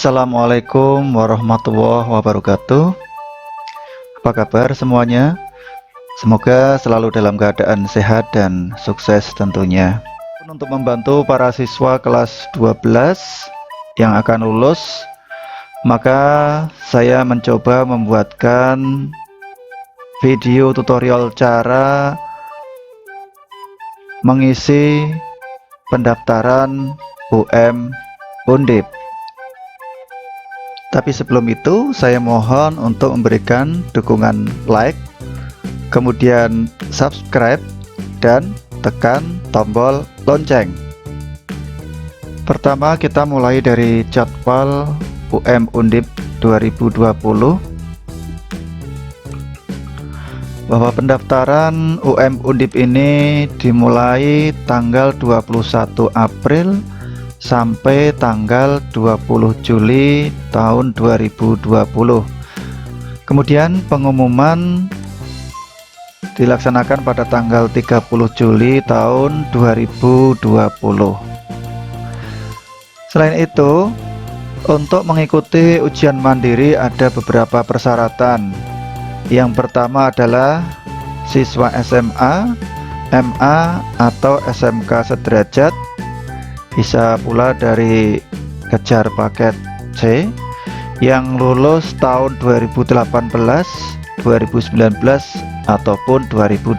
Assalamualaikum warahmatullahi wabarakatuh. Apa kabar semuanya? Semoga selalu dalam keadaan sehat dan sukses tentunya. Untuk membantu para siswa kelas 12 yang akan lulus, maka saya mencoba membuatkan video tutorial cara mengisi pendaftaran UM Undip. Tapi sebelum itu, saya mohon untuk memberikan dukungan like, kemudian subscribe, dan tekan tombol lonceng. Pertama, kita mulai dari jadwal UM Undip 2020, bahwa pendaftaran UM Undip ini dimulai tanggal 21 April sampai tanggal 20 Juli tahun 2020. Kemudian pengumuman dilaksanakan pada tanggal 30 Juli tahun 2020. Selain itu, untuk mengikuti ujian mandiri ada beberapa persyaratan. Yang pertama adalah siswa SMA, MA, atau SMK sederajat, bisa pula dari kejar paket C, yang lulus tahun 2018, 2019, ataupun 2020.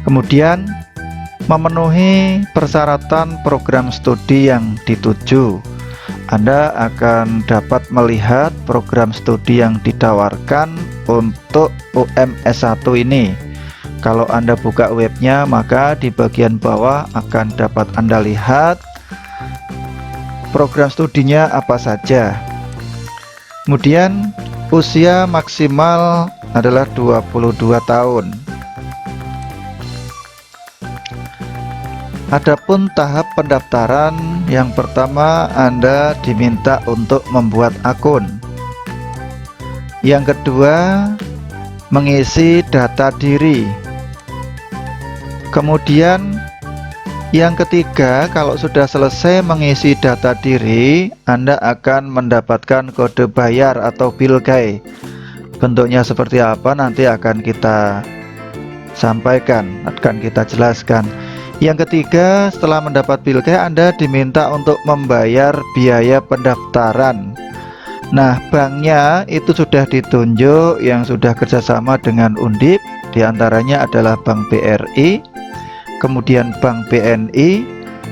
Kemudian memenuhi persyaratan program studi yang dituju. Anda akan dapat melihat program studi yang ditawarkan untuk UM S1 ini. Kalau Anda buka webnya, maka di bagian bawah akan dapat Anda lihat program studinya apa saja. Kemudian usia maksimal adalah 22 tahun. Adapun tahap pendaftaran, yang pertama Anda diminta untuk membuat akun. Yang kedua, mengisi data diri. Kemudian yang ketiga, kalau sudah selesai mengisi data diri, Anda akan mendapatkan kode bayar atau bilkai. Bentuknya seperti apa nanti akan kita sampaikan, akan kita jelaskan. Yang ketiga, setelah mendapat bilkai, Anda diminta untuk membayar biaya pendaftaran. Nah, banknya itu sudah ditunjuk yang sudah kerjasama dengan Undip, diantaranya adalah Bank BRI, kemudian Bank BNI,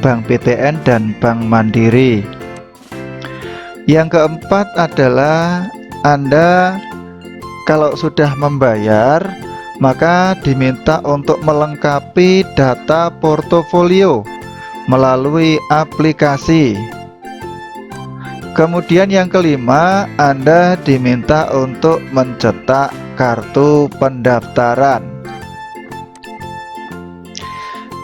Bank BTN, dan Bank Mandiri. Yang keempat adalah Anda kalau sudah membayar, maka diminta untuk melengkapi data portofolio melalui aplikasi. Kemudian yang kelima, Anda diminta untuk mencetak kartu pendaftaran.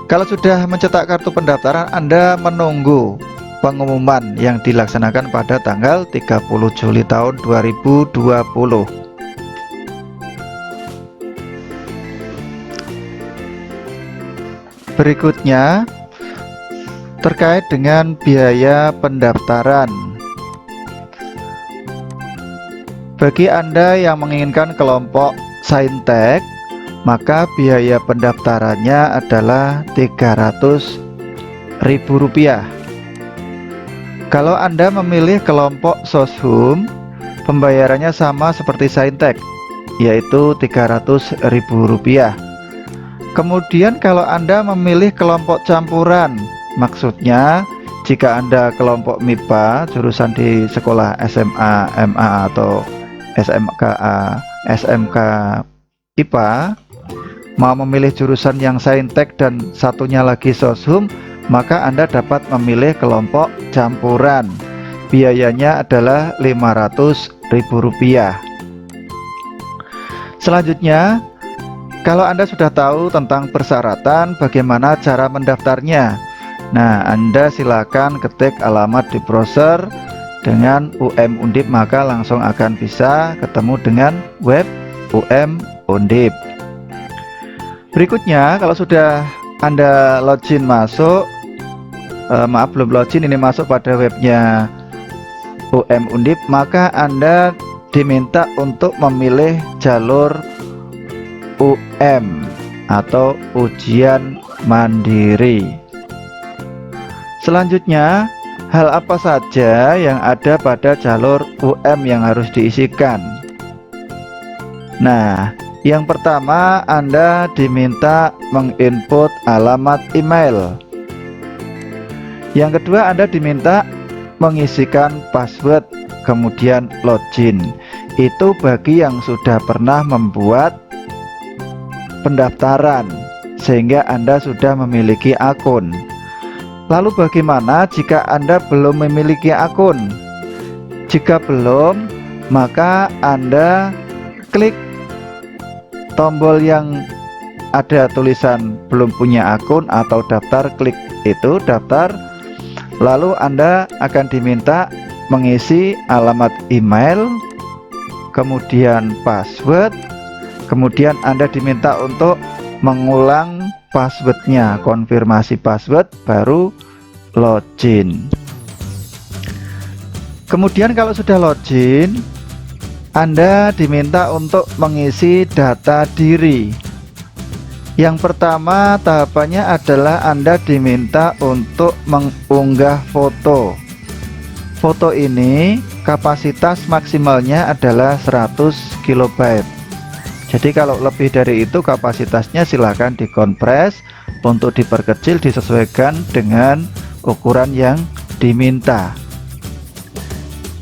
Kalau sudah mencetak kartu pendaftaran, Anda menunggu pengumuman yang dilaksanakan pada tanggal 30 Juli tahun 2020. Berikutnya, terkait dengan biaya pendaftaran. Bagi Anda yang menginginkan kelompok Saintek, maka biaya pendaftarannya adalah Rp300.000. Kalau Anda memilih kelompok Soshum, pembayarannya sama seperti Saintek, yaitu Rp300.000. Kemudian kalau Anda memilih kelompok campuran, maksudnya jika Anda kelompok MIPA, jurusan di sekolah SMA, MA, atau SMKA, SMK IPA, mau memilih jurusan yang Saintek dan satunya lagi Soshum, maka Anda dapat memilih kelompok campuran. Biayanya adalah Rp500.000. Selanjutnya, kalau Anda sudah tahu tentang persyaratan, bagaimana cara mendaftarnya? Nah, Anda silakan ketik alamat di browser dengan UM Undip, maka langsung akan bisa ketemu dengan web UM Undip. Berikutnya, kalau sudah Anda login masuk, maaf belum login, ini masuk pada webnya UM Undip, maka Anda diminta untuk memilih jalur UM atau ujian mandiri. Selanjutnya, hal apa saja yang ada pada jalur UM yang harus diisikan? Nah, yang pertama, Anda diminta menginput alamat email. Yang kedua, Anda diminta mengisikan password, kemudian login. Itu bagi yang sudah pernah membuat pendaftaran sehingga Anda sudah memiliki akun. Lalu bagaimana jika Anda belum memiliki akun? Jika belum, maka Anda klik tombol yang ada tulisan belum punya akun atau daftar, klik itu daftar. Lalu Anda akan diminta mengisi alamat email, kemudian password, kemudian Anda diminta untuk mengulang passwordnya, konfirmasi password, baru login. Kemudian kalau sudah login, Anda diminta untuk mengisi data diri. Yang pertama tahapannya adalah Anda diminta untuk mengunggah foto. Foto ini kapasitas maksimalnya adalah 100 KB. Jadi kalau lebih dari itu kapasitasnya silahkan dikompres untuk diperkecil disesuaikan dengan ukuran yang diminta.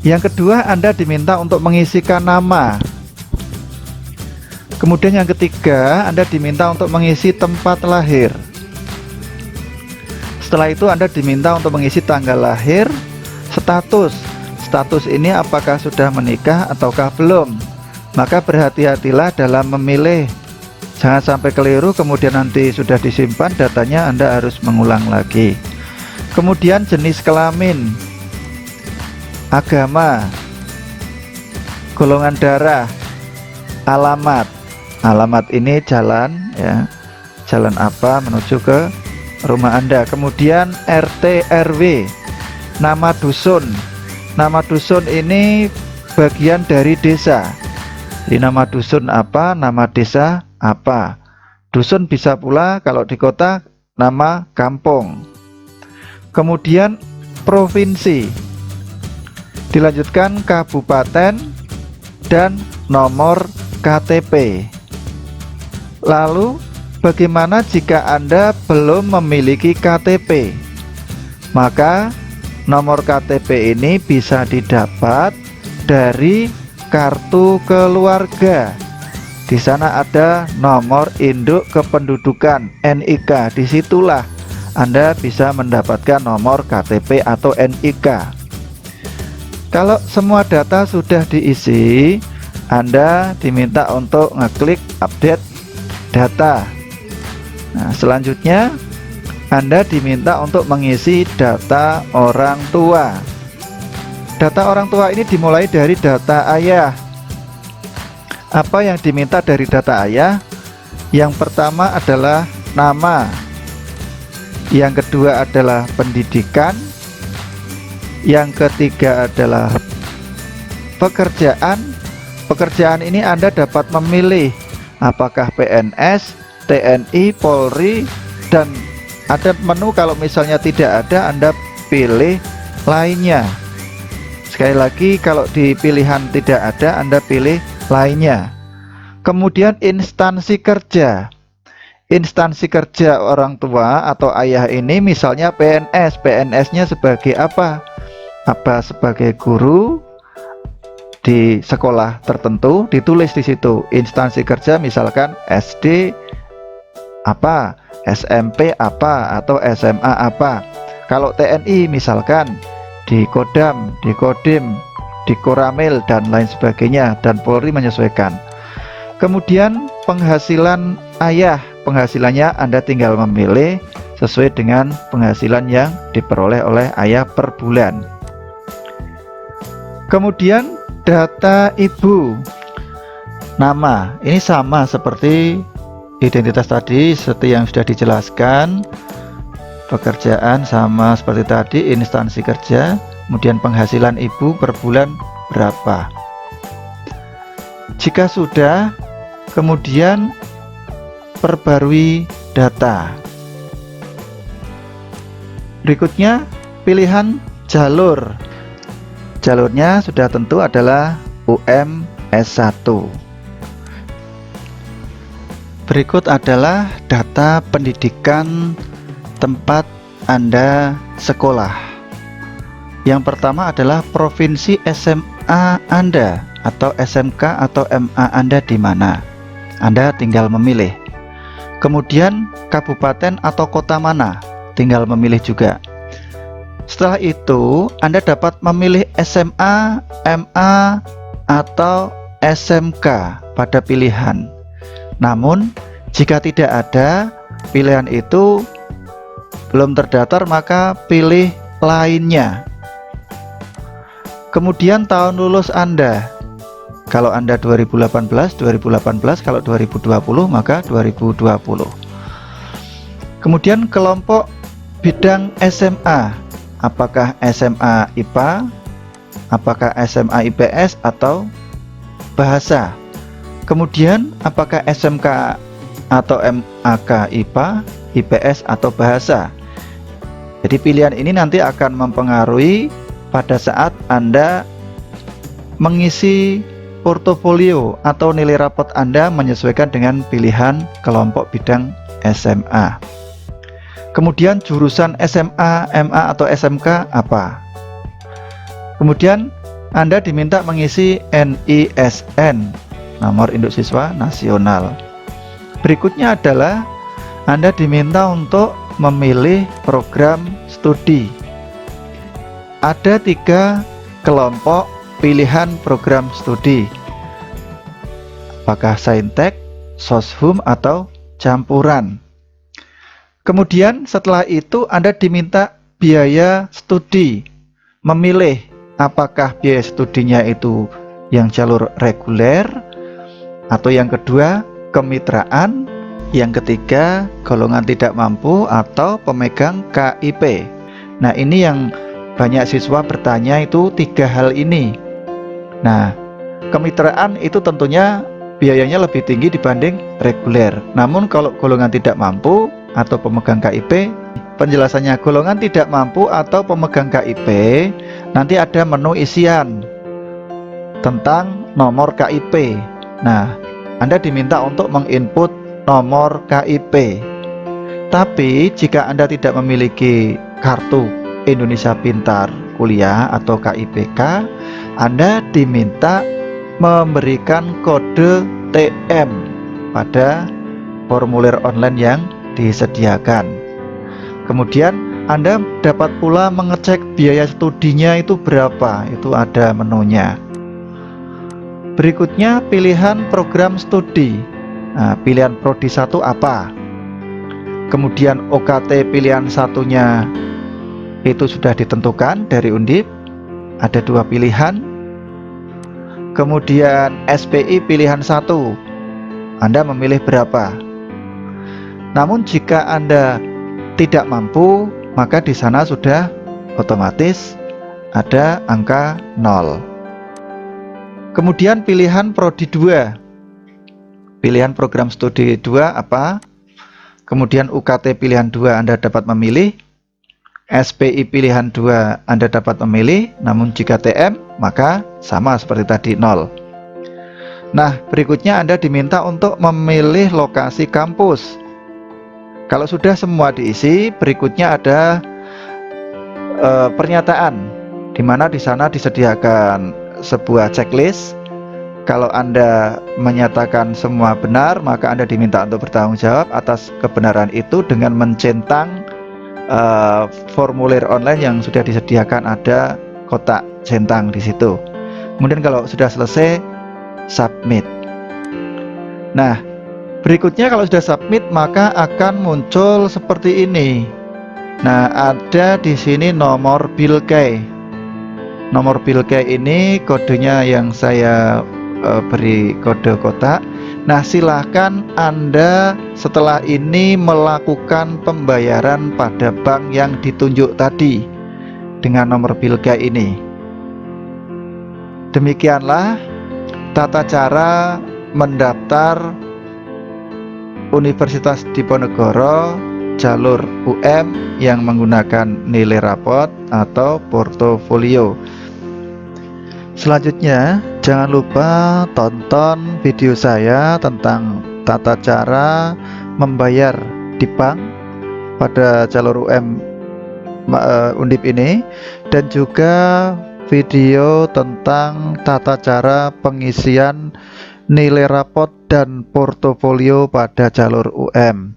Yang kedua, Anda diminta untuk mengisikan nama. Kemudian yang ketiga, Anda diminta untuk mengisi tempat lahir. Setelah itu Anda diminta untuk mengisi tanggal lahir, status. Status ini apakah sudah menikah ataukah belum? Maka berhati-hatilah dalam memilih. Jangan sampai keliru kemudian nanti sudah disimpan datanya Anda harus mengulang lagi. Kemudian jenis kelamin, agama, golongan darah, alamat. Alamat ini jalan ya, jalan apa menuju ke rumah Anda. Kemudian RT RW, nama dusun. Nama dusun ini bagian dari desa. Jadi nama dusun apa, nama desa apa. Dusun bisa pula kalau di kota nama kampung. Kemudian provinsi, dilanjutkan kabupaten dan nomor KTP. Lalu bagaimana jika Anda belum memiliki KTP? Maka nomor KTP ini bisa didapat dari kartu keluarga. Di sana ada nomor induk kependudukan NIK. Disitulah Anda bisa mendapatkan nomor KTP atau NIK. Kalau semua data sudah diisi, Anda diminta untuk ngeklik update data. Nah, selanjutnya Anda diminta untuk mengisi data orang tua. Data orang tua ini dimulai dari data ayah. Apa yang diminta dari data ayah? Yang pertama adalah nama. Yang kedua adalah pendidikan. Yang ketiga adalah pekerjaan. Pekerjaan ini Anda dapat memilih apakah PNS, TNI, Polri, dan ada menu kalau misalnya tidak ada Anda pilih lainnya. Sekali lagi kalau di pilihan tidak ada Anda pilih lainnya. Kemudian instansi kerja. Instansi kerja orang tua atau ayah ini misalnya PNS. PNS-nya sebagai apa? Apa sebagai guru di sekolah tertentu, ditulis di situ instansi kerja, misalkan SD apa, SMP apa, atau SMA apa. Kalau TNI misalkan di Kodam, di Kodim, di Koramil dan lain sebagainya, dan Polri menyesuaikan. Kemudian penghasilan ayah, penghasilannya Anda tinggal memilih sesuai dengan penghasilan yang diperoleh oleh ayah per bulan. Kemudian data ibu, nama, ini sama seperti identitas tadi, seperti yang sudah dijelaskan. Pekerjaan sama seperti tadi, instansi kerja, kemudian penghasilan ibu per bulan berapa. Jika sudah, kemudian perbarui data. Berikutnya pilihan jalur. Jalurnya sudah tentu adalah UM S1. Berikut adalah data pendidikan tempat Anda sekolah. Yang pertama adalah provinsi SMA Anda atau SMK atau MA Anda di mana. Anda tinggal memilih. Kemudian kabupaten atau kota mana, tinggal memilih juga. Setelah itu, Anda dapat memilih SMA, MA, atau SMK pada pilihan. Namun, jika tidak ada pilihan itu belum terdaftar, maka pilih lainnya. Kemudian tahun lulus Anda. Kalau Anda 2018, 2018, kalau 2020 maka 2020. Kemudian kelompok bidang SMA, apakah SMA IPA, apakah SMA IPS atau bahasa. Kemudian apakah SMK atau MAK IPA, IPS atau bahasa. Jadi pilihan ini nanti akan mempengaruhi pada saat Anda mengisi portofolio atau nilai rapot Anda menyesuaikan dengan pilihan kelompok bidang SMA. Kemudian jurusan SMA, MA atau SMK apa? Kemudian Anda diminta mengisi NISN, nomor induk siswa nasional. Berikutnya adalah Anda diminta untuk memilih program studi. Ada 3 kelompok pilihan program studi. Apakah saintek, soshum atau campuran. Kemudian setelah itu Anda diminta biaya studi. Memilih apakah biaya studinya itu yang jalur reguler, atau yang kedua kemitraan, yang ketiga golongan tidak mampu atau pemegang KIP. Nah, ini yang banyak siswa bertanya, itu 3 hal ini. Nah, kemitraan itu tentunya biayanya lebih tinggi dibanding reguler. Namun kalau golongan tidak mampu atau pemegang KIP, penjelasannya golongan tidak mampu atau pemegang KIP, nanti ada menu isian tentang nomor KIP. Nah, Anda diminta untuk menginput nomor KIP. Tapi jika Anda tidak memiliki kartu Indonesia Pintar Kuliah atau KIPK, Anda diminta memberikan kode TM pada formulir online yang disediakan. Kemudian Anda dapat pula mengecek biaya studinya itu berapa, itu ada menunya. Berikutnya pilihan program studi. Nah, pilihan prodi 1 apa? Kemudian OKT pilihan satunya itu sudah ditentukan dari Undip, ada 2 pilihan. Kemudian SPI pilihan 1, Anda memilih berapa. Namun jika Anda tidak mampu, maka di sana sudah otomatis ada angka 0. Kemudian pilihan prodi 2, pilihan program studi 2 apa? Kemudian UKT pilihan 2 Anda dapat memilih, SPI pilihan 2 Anda dapat memilih, namun jika TM maka sama seperti tadi 0. Nah, berikutnya Anda diminta untuk memilih lokasi kampus. Kalau sudah semua diisi, berikutnya ada pernyataan, di mana di sana disediakan sebuah checklist. Kalau Anda menyatakan semua benar, maka Anda diminta untuk bertanggung jawab atas kebenaran itu dengan mencentang formulir online yang sudah disediakan, ada kotak centang di situ. Kemudian kalau sudah selesai, submit. Nah, berikutnya kalau sudah submit maka akan muncul seperti ini. Nah, ada di sini nomor Bilkei. Nomor Bilkei ini kodenya yang saya beri kode kotak. Nah, silahkan Anda setelah ini melakukan pembayaran pada bank yang ditunjuk tadi. dengan nomor Bilgai ini. Demikianlah tata cara mendaftar Universitas Diponegoro jalur UM yang menggunakan nilai rapot atau portofolio. Selanjutnya, jangan lupa tonton video saya tentang tata cara membayar di bank pada jalur UM Undip ini, dan juga video tentang tata cara pengisian nilai rapot dan portofolio pada jalur UM.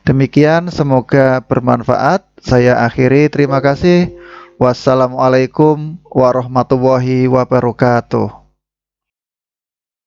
Demikian, semoga bermanfaat. Saya akhiri, terima kasih. Wassalamualaikum warahmatullahi wabarakatuh.